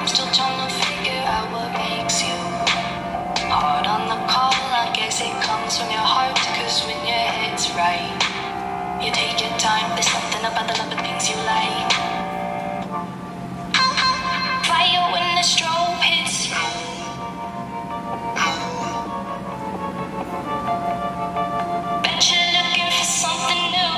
I'm still trying to figure out what makes you hard on the call. I guess it comes from your heart, cause when your head's right, you take your time. There's something about the love of things you like. Fire when the strobe hits. Bet you're looking for something new.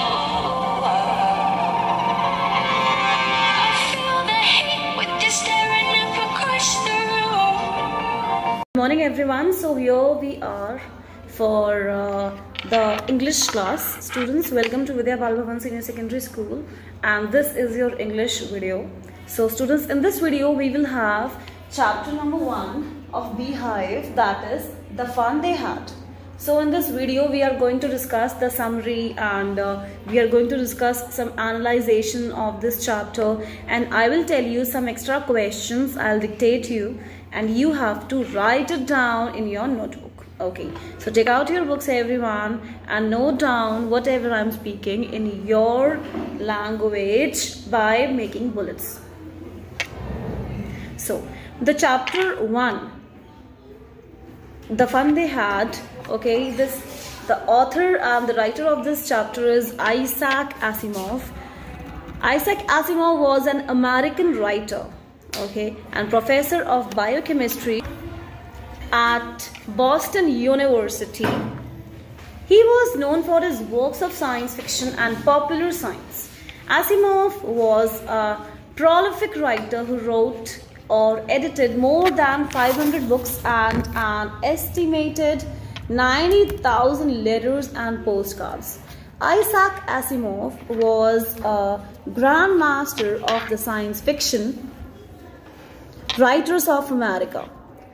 I feel the heat with you staring up across the room. Good morning everyone. So here we are for the English class. Students, welcome to Vidya Bal Bhavan Senior Secondary School, and this is your English video. So students, in this video we will have chapter number 1 of Beehive, that is the fun they had. So in this video we are going to discuss the summary, and we are going to discuss some analyzation of this chapter, and I will tell you some extra questions. I'll dictate you and you have to write it down in your notebook. Okay, so take out your books everyone and note down whatever I'm speaking in your language by making bullets. So the chapter 1, the fun they had. Okay, the author and the writer of this chapter is Isaac Asimov. Isaac Asimov was an American writer, okay, and professor of biochemistry at Boston University. He was known for his works of science fiction and popular science. Asimov was a prolific writer who wrote or edited more than 500 books and an estimated 90,000 letters and postcards. Isaac Asimov was a grandmaster of the science fiction writers of America,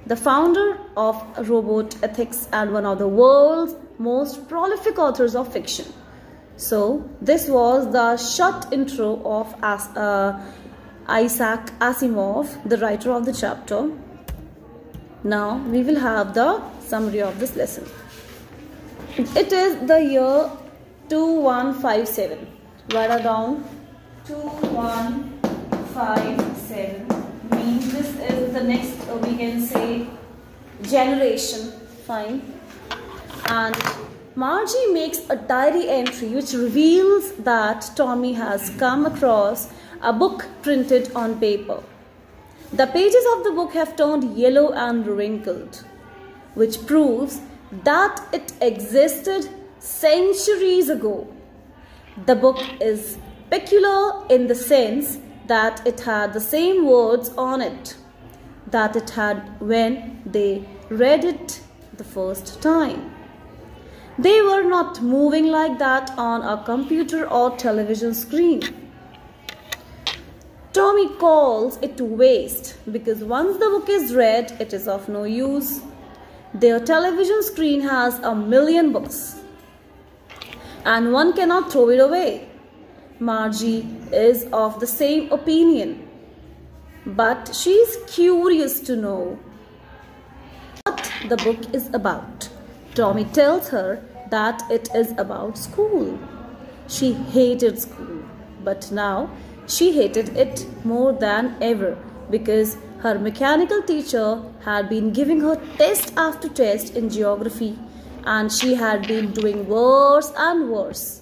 the founder of Robot Ethics, and one of the world's most prolific authors of fiction. So this was the short intro of Isaac Asimov, the writer of the chapter. Now we will have the summary of this lesson. It is the year 2157. Write it down. 2157 means this is the next, we can say, generation. Fine. And Margie makes a diary entry which reveals that Tommy has come across a book printed on paper. The pages of the book have turned yellow and wrinkled, which proves that it existed centuries ago. The book is peculiar in the sense that it had the same words on it that it had when they read it the first time. They were not moving like that on a computer or television screen. Tommy calls it waste because once the book is read, it is of no use. Their television screen has 1,000,000 books and one cannot throw it away. Margie is of the same opinion, but she is curious to know what the book is about. Tommy tells her that it is about school. She hated school, but now she hated it more than ever because her mechanical teacher had been giving her test after test in geography, and she had been doing worse and worse.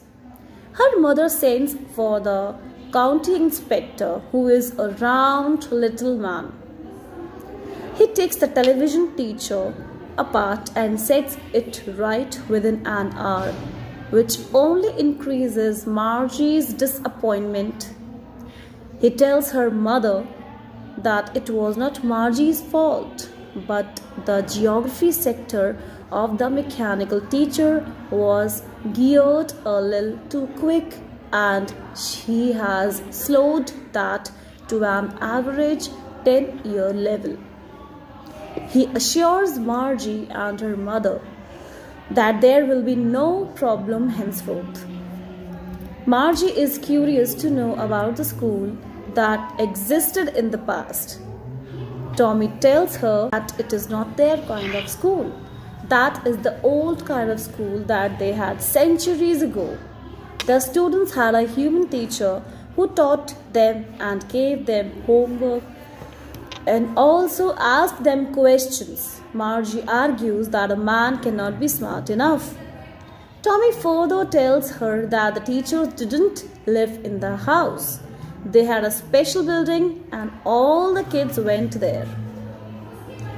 Her mother sends for the county inspector, who is a round little man. He takes the television teacher apart and sets it right within an hour, which only increases Margie's disappointment. He tells her mother that it was not Margie's fault, but the geography sector of the mechanical teacher was geared a little too quick, and she has slowed that to an average 10-year level. He assures Margie and her mother that there will be no problem henceforth. Margie is curious to know about the school that existed in the past. Tommy tells her that it is not their kind of school. That is the old kind of school that they had centuries ago. The students had a human teacher who taught them and gave them homework and also ask them questions. Margie argues that a man cannot be smart enough. Tommy further tells her that the teachers didn't live in the house. They had a special building and all the kids went there.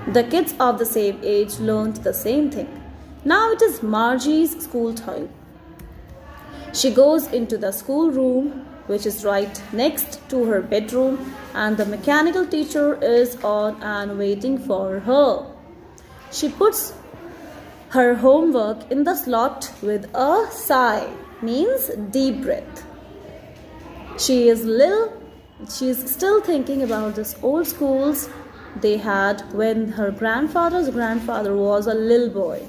The kids of the same age learned the same thing. Now it is Margie's school time. She goes into the school room, which is right next to her bedroom, and the mechanical teacher is on and waiting for her. She puts her homework in the slot with a sigh, means deep breath. She is still thinking about these old schools they had when her grandfather's grandfather was a little boy.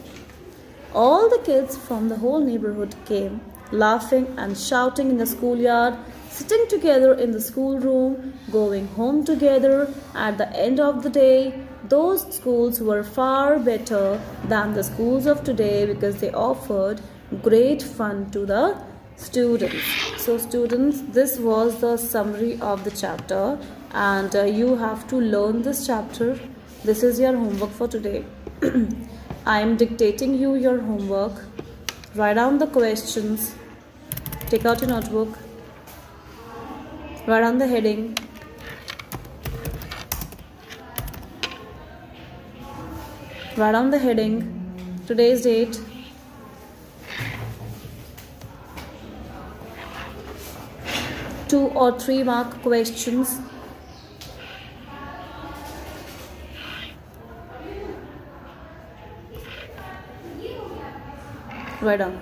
All the kids from the whole neighborhood came, laughing and shouting in the schoolyard, sitting together in the schoolroom, going home together. At the end of the day, those schools were far better than the schools of today because they offered great fun to the students. So students, this was the summary of the chapter, and you have to learn this chapter. This is your homework for today. I am dictating you your homework. Write down the questions. Take out your notebook. Write down the heading. Write down the heading. Today's date. Two or three mark questions. Write down.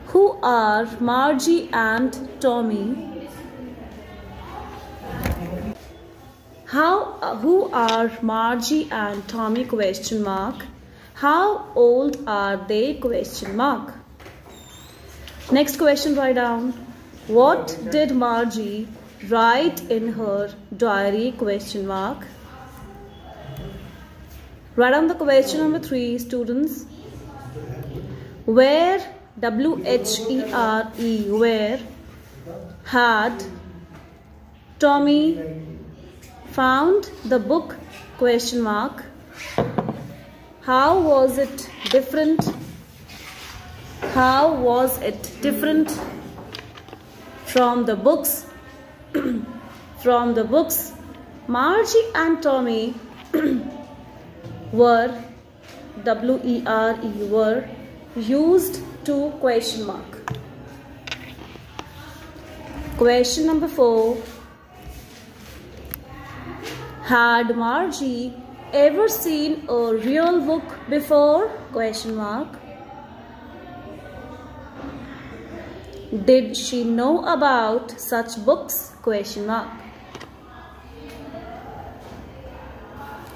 Who are Margie and Tommy? Who are Margie and Tommy? Question mark. How old are they? Question mark. Next question, write down. What did Margie write in her diary? Question mark. Write down the question number 3, students. Where, W-H-E-R-E, where had Tommy found the book? Question mark. How was it different? How was it different from the books? From the books, Margie and Tommy were, W-E-R-E, were used to? Question mark. Question number 4. Had Margie ever seen a real book before? Question mark. Did she know about such books? Question mark.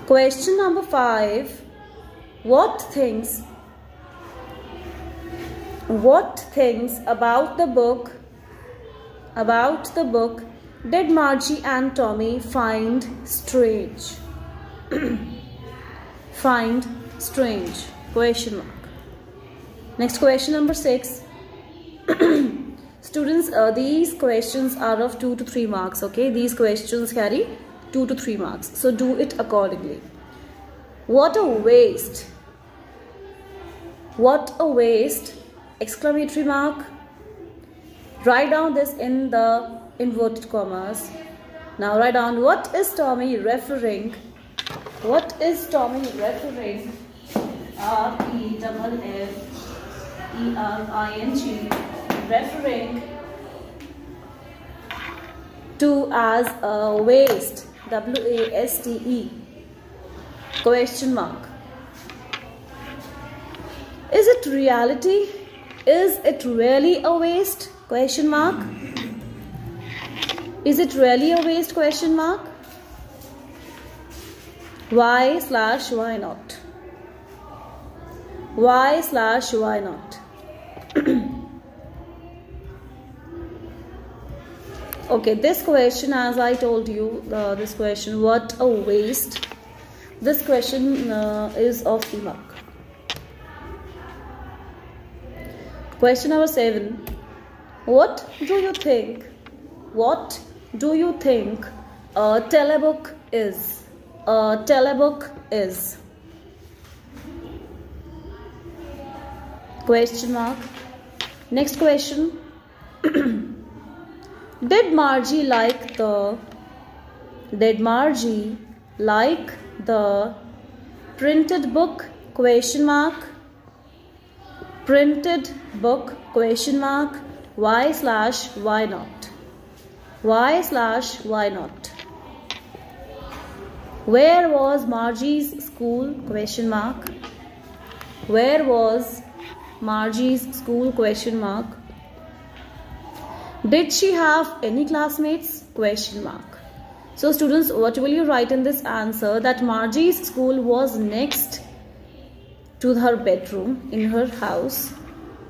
Question number 5. What things about the book did Margie and Tommy find strange? Find strange? Question mark. Next question number 6. Students, these questions are of 2 to 3 marks. Okay, these questions carry 2 to 3 marks, so do it accordingly. What a waste! What a waste! Exclamatory mark. Write down this in the inverted commas. Now write down, what is Tommy referring? What is Tommy referring? R-E-F-F-E-R-I-N-G, referring to as a waste? W-A-S-T-E. Question mark. Is it reality? Is it really a waste? Question mark. Is it really a waste? Question mark. Why/why not? Why/why not? Okay, this question, as I told you, this question, what a waste. This question is of 3 mark. Question number 7. What do you think a telebook is? A telebook is. Question mark. Next question. Did Margie like the printed book? Question mark. Printed book? Question mark. Why/why not? Why/why not? Where was Margie's school? Question mark. Where was Margie's school? Question mark. Did she have any classmates? Question mark. So students, what will you write in this answer? That Margie's school was next to her bedroom in her house.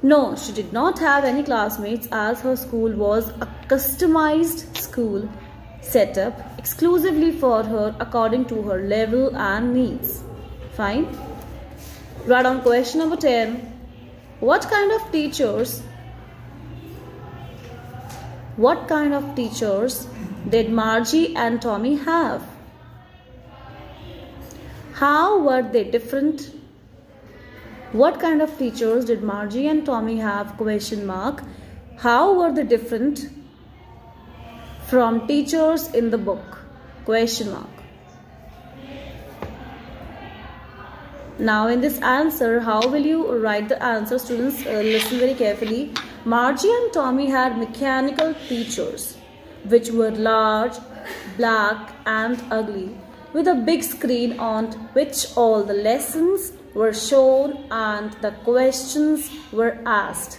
No, she did not have any classmates, as her school was a customized school set up exclusively for her according to her level and needs. Fine. Write down question number 10. What kind of teachers did Margie and Tommy have? How were they different? What kind of teachers did Margie and Tommy have? Question mark. How were they different from teachers in the book? Question mark. Now in this answer, how will you write the answer? Students, listen very carefully. Margie and Tommy had mechanical teachers which were large, black and ugly, with a big screen on which all the lessons were shown and the questions were asked.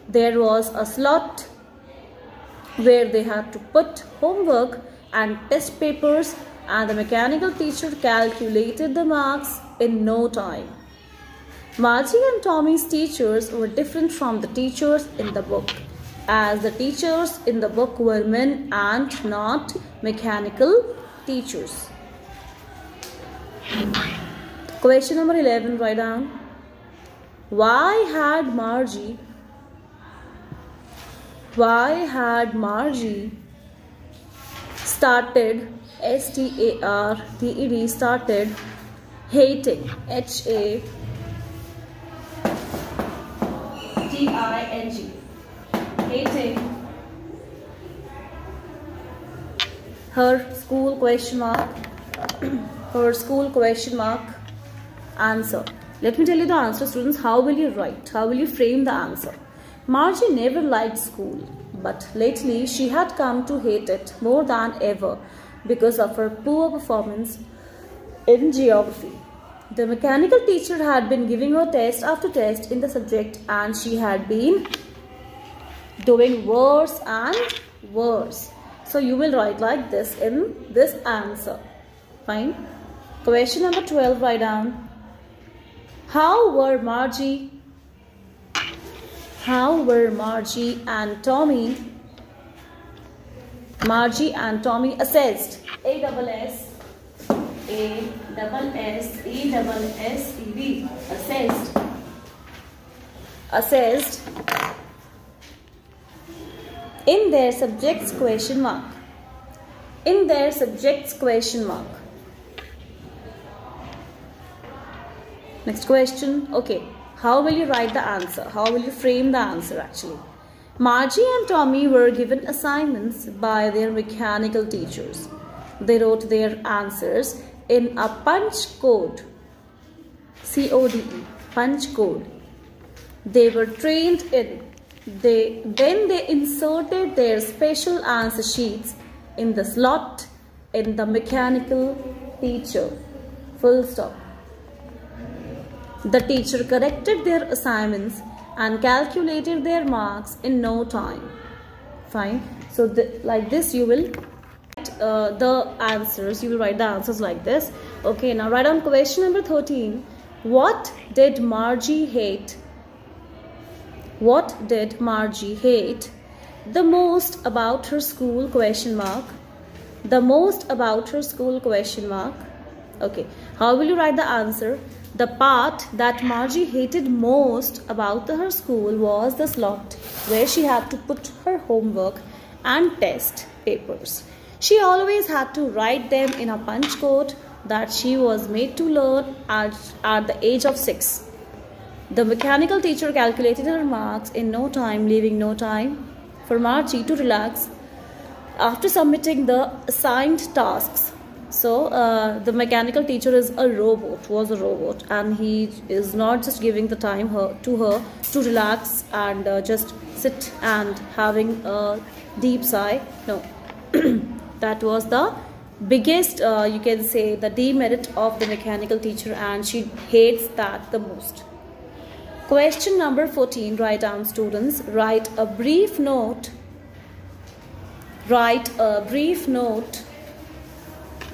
There was a slot where they had to put homework and test papers, and the mechanical teacher calculated the marks in no time. Margie and Tommy's teachers were different from the teachers in the book, as the teachers in the book were men and not mechanical teachers. Question number 11, write down. Why had Margie started started hating hating her school? Question mark. Her school? Question mark. Answer. Let me tell you the answer, students. How will you write? How will you frame the answer? Margie never liked school, but lately she had come to hate it more than ever because of her poor performance in geography. The mechanical teacher had been giving her test after test in the subject, and she had been doing worse and worse. So you will write like this in this answer. Fine. Question number 12, write down. How were Margie and Tommy assessed? Assessed in their subjects? Question mark. In their subjects? Question mark. Next question. Okay, how will you write the answer? How will you frame the answer actually? Margie and Tommy were given assignments by their mechanical teachers. They wrote their answers in a punch code. CODE. Punch code. They were trained in. Then they inserted their special answer sheets in the slot in the mechanical teacher. Full stop. The teacher corrected their assignments and calculated their marks in no time. Fine. So like this you will write the answers. You will write the answers like this. Okay, now write down question number 13. What did Margie hate? What did Margie hate the most about her school? Question mark. The most about her school? Question mark. Okay, how will you write the answer? The part that Margie hated most about her school was the slot where she had to put her homework and test papers. She always had to write them in a punch code that she was made to learn at the age of 6. The mechanical teacher calculated her marks in no time, leaving no time for Margie to relax after submitting the assigned tasks. So the mechanical teacher was a robot, and he is not just giving the time to her to relax and just sit and having a deep sigh. No, that was the biggest, you can say, the demerit of the mechanical teacher, and she hates that the most. Question number 14, write down, students. Write a brief note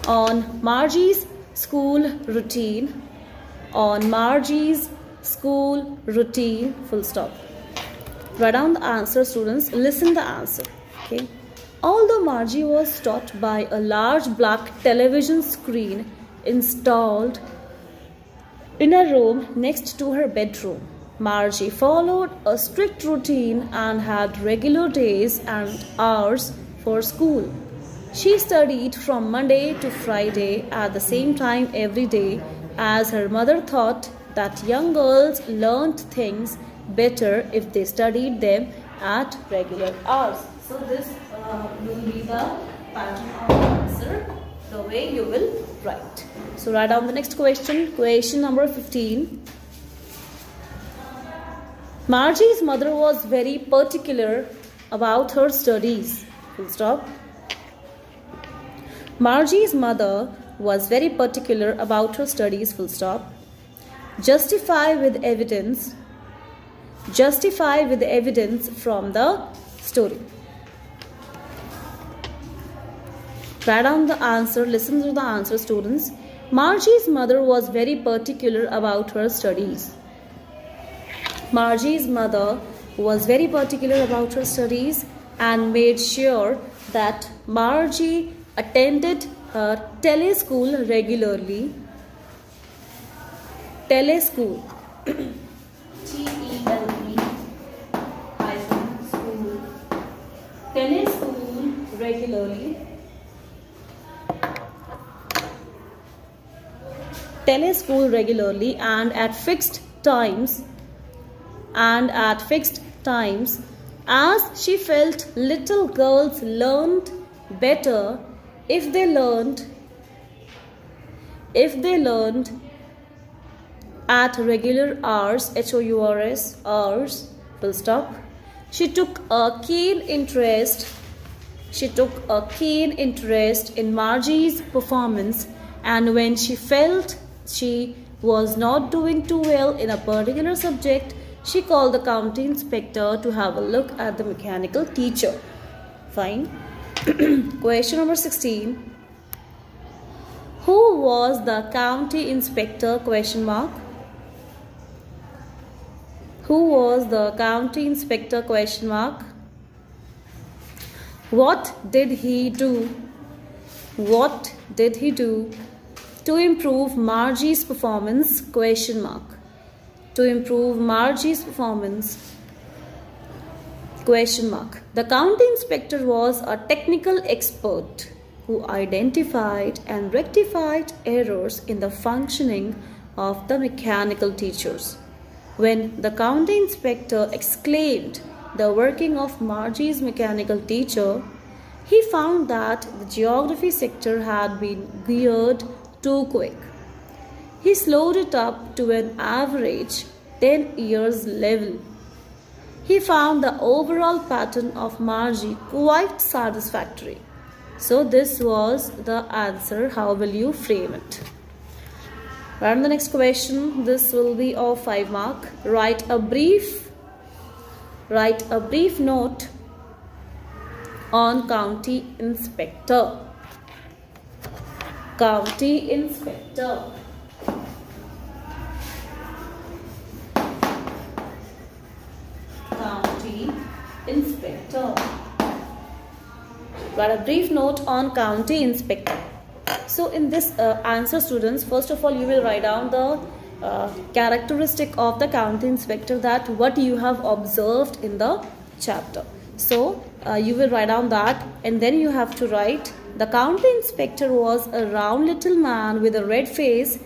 on Margie's school routine. On Margie's school routine, full stop. Write down the answer, students. Listen the answer. Okay. Although Margie was taught by a large black television screen installed in a room next to her bedroom, Margie followed a strict routine and had regular days and hours for school. She studied from Monday to Friday at the same time every day, as her mother thought that young girls learned things better if they studied them at regular hours. So this will be the pattern of the answer, the way you will write. So write down the next question. Question number 15. Margie's mother was very particular about her studies. Full stop. Margie's mother was very particular about her studies. Full stop. Justify with evidence. Justify with evidence from the story. Write down the answer. Listen to the answer, students. Margie's mother was very particular about her studies. Margie's mother was very particular about her studies and made sure that Margie attended her teleschool regularly. Teleschool. T-E-L-E school. Teleschool regularly. Teleschool regularly and at fixed times. As she felt little girls learned better if they learned at regular hours, HOURS, hours, full stop. She took a keen interest in Margie's performance, and when she felt she was not doing too well in a particular subject, she called the county inspector to have a look at the mechanical teacher. Fine. Question number 16. Who was the county inspector? Question mark. Who was the county inspector? Question mark. What did he do? What did he do to improve Margie's performance? Question mark. To improve Margie's performance? Question mark. The county inspector was a technical expert who identified and rectified errors in the functioning of the mechanical teachers. When the county inspector exclaimed the working of Margie's mechanical teacher, he found that the geography sector had been geared too quick. He slowed it up to an average 10 years level. He found the overall pattern of Margie quite satisfactory. So this was the answer. How will you frame it? And the next question, this will be of 5 mark. Write a brief note on county inspector. County inspector. County inspector. Write a brief note on county inspector. So in this answer, students, first of all you will write down the characteristic of the county inspector, that what you have observed in the chapter. So you will write down that, and then you have to write, the county inspector was a round little man with a red face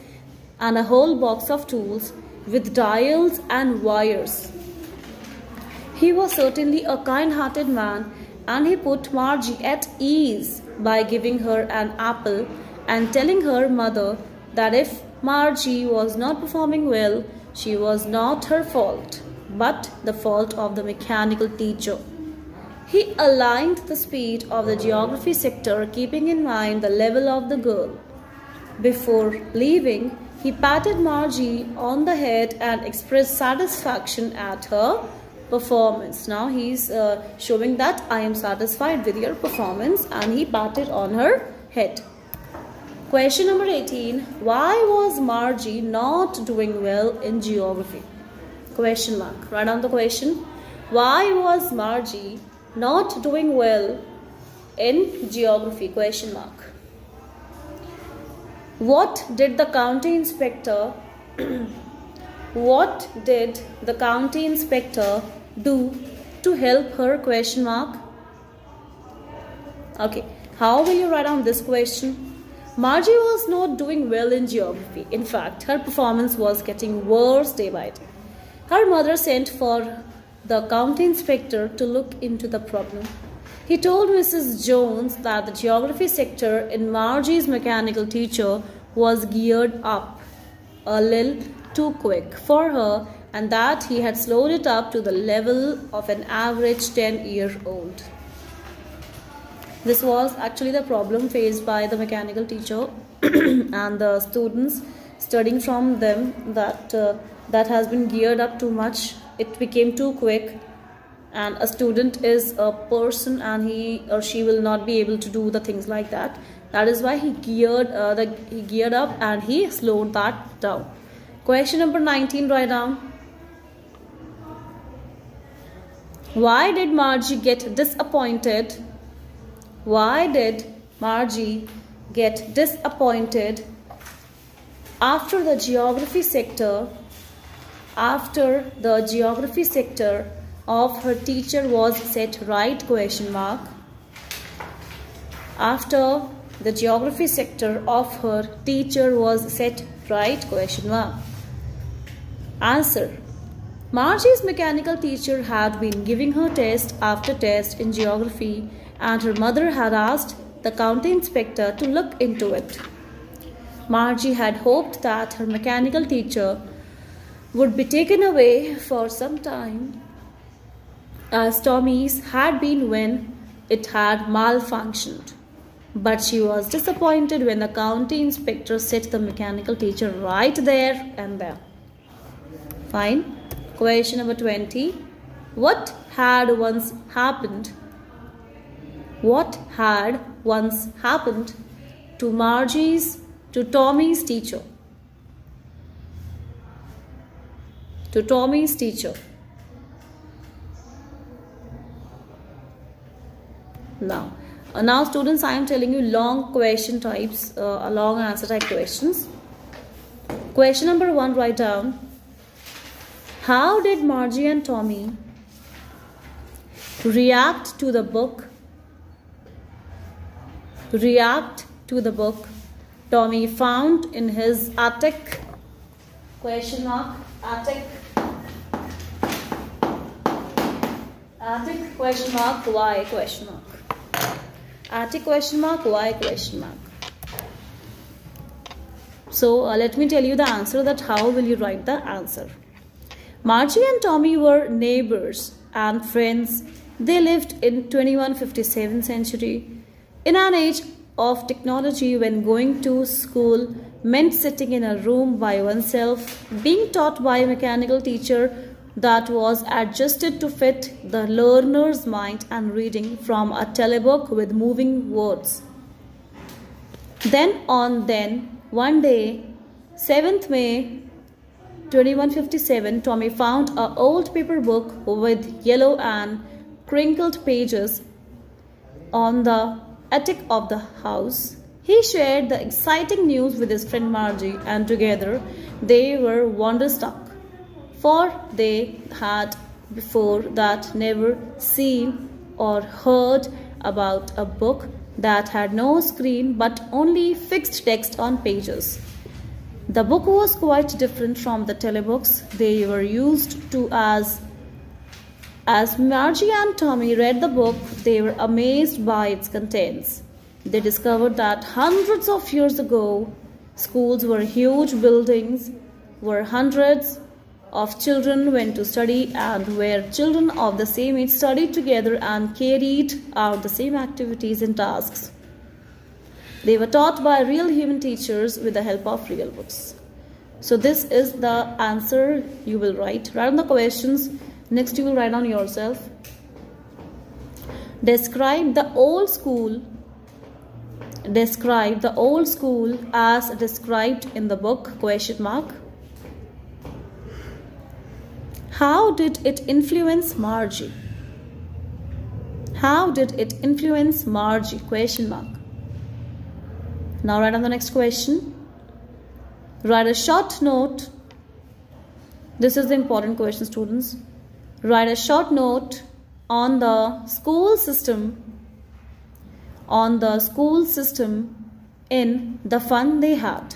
and a whole box of tools with dials and wires. He was certainly a kind-hearted man, and he put Margie at ease by giving her an apple and telling her mother that if Margie was not performing well, she was not her fault, but the fault of the mechanical teacher. He aligned the speed of the geography sector, keeping in mind the level of the girl. Before leaving, he patted Margie on the head and expressed satisfaction at her performance. Now he's showing that I am satisfied with your performance, and he patted on her head. Question number 18. Why was Margie not doing well in geography? Question mark. Write down the question. Why was Margie not doing well in geography? Question mark. What did the county inspector do to help her? Question mark. Okay, how will you write down this question? Margie was not doing well in geography. In fact, her performance was getting worse day by day. Her mother sent for the county inspector to look into the problem. He told Mrs. Jones that the geography sector in Margie's mechanical teacher was geared up a little too quick for her, and that he had slowed it up to the level of an average 10-year-old. This was actually the problem faced by the mechanical teacher and the students studying from them, that has been geared up too much. It became too quick, and a student is a person and he or she will not be able to do the things like that. That is why he geared up and he slowed that down. Question number 19, write down. Why did Margie get disappointed? Why did Margie get disappointed after the geography sector of her teacher was set right? Question mark. After the geography sector of her teacher was set right? Question mark. Answer. Margie's mechanical teacher had been giving her test after test in geography, and her mother had asked the county inspector to look into it. Margie had hoped that her mechanical teacher would be taken away for some time, as Tommy's had been when it had malfunctioned. But she was disappointed when the county inspector set the mechanical teacher right there and there. Fine. Question number 20. What had once happened to Tommy's teacher? Now students, I am telling you long question types, long answer type questions. Question number 1, write down. How did Margie and Tommy react to the book Tommy found in his attic? Question mark. Attic question mark. Why? Question mark. Attic question mark. Why? Question mark. So let me tell you the answer, that how will you write the answer. Margie and Tommy were neighbors and friends. They lived in 2157 century, in an age of technology when going to school meant sitting in a room by oneself, being taught by a mechanical teacher that was adjusted to fit the learner's mind, and reading from a telebook with moving words. Then one day, 7th May 2157, Tommy found an old paper book with yellow and crinkled pages on the attic of the house. He shared the exciting news with his friend Margie, and together they were wonderstruck, for they had before that never seen or heard about a book that had no screen but only fixed text on pages. The book was quite different from the telebooks they were used to. As Margie and Tommy read the book, they were amazed by its contents. They discovered that hundreds of years ago, schools were huge buildings where hundreds of children went to study and where children of the same age studied together and carried out the same activities and tasks. They were taught by real human teachers with the help of real books. So this is the answer you will write. Write down the questions. Next you will write down yourself. Describe the old school. Describe the old school as described in the book ? How did it influence Margie? How did it influence Margie ? Now write down the next question. Write a short note. This is the important question, students. Write a short note on the school system. On the school system in the fun they had.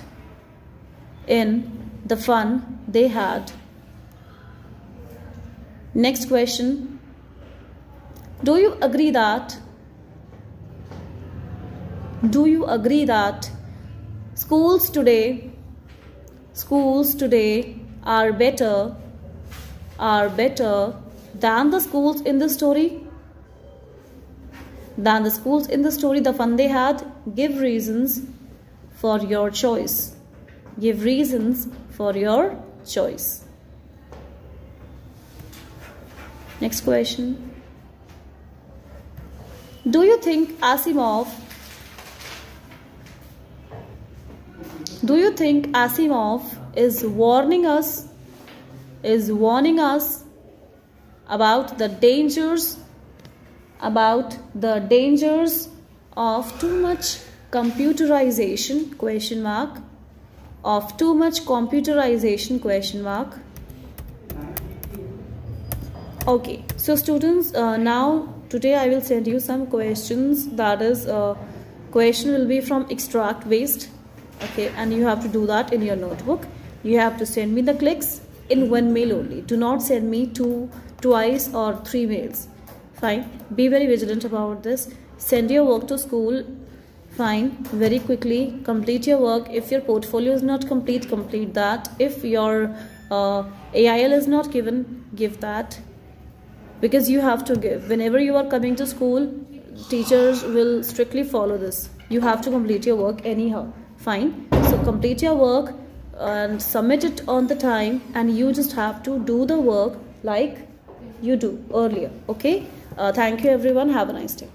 In the fun they had. Next question. Do you agree that schools today are better than the schools in the story? Than the schools in the story, the fun they had? Give reasons for your choice. Give reasons for your choice. Next question. Do you think Asimov is warning us about the dangers of too much computerization ? Of too much computerization ? Okay, so students, now today I will send you some questions. That is, question will be from extract based. Okay, and you have to do that in your notebook. You have to send me the clicks in one mail only. Do not send me twice or 3 mails. Fine. Be very vigilant about this. Send your work to school. Fine. Very quickly. Complete your work. If your portfolio is not complete, complete that. If your AIL is not given, give that. Because you have to give. Whenever you are coming to school, teachers will strictly follow this. You have to complete your work anyhow. Fine. So complete your work and submit it on the time, and you just have to do the work like you do earlier. Okay. Thank you everyone. Have a nice day.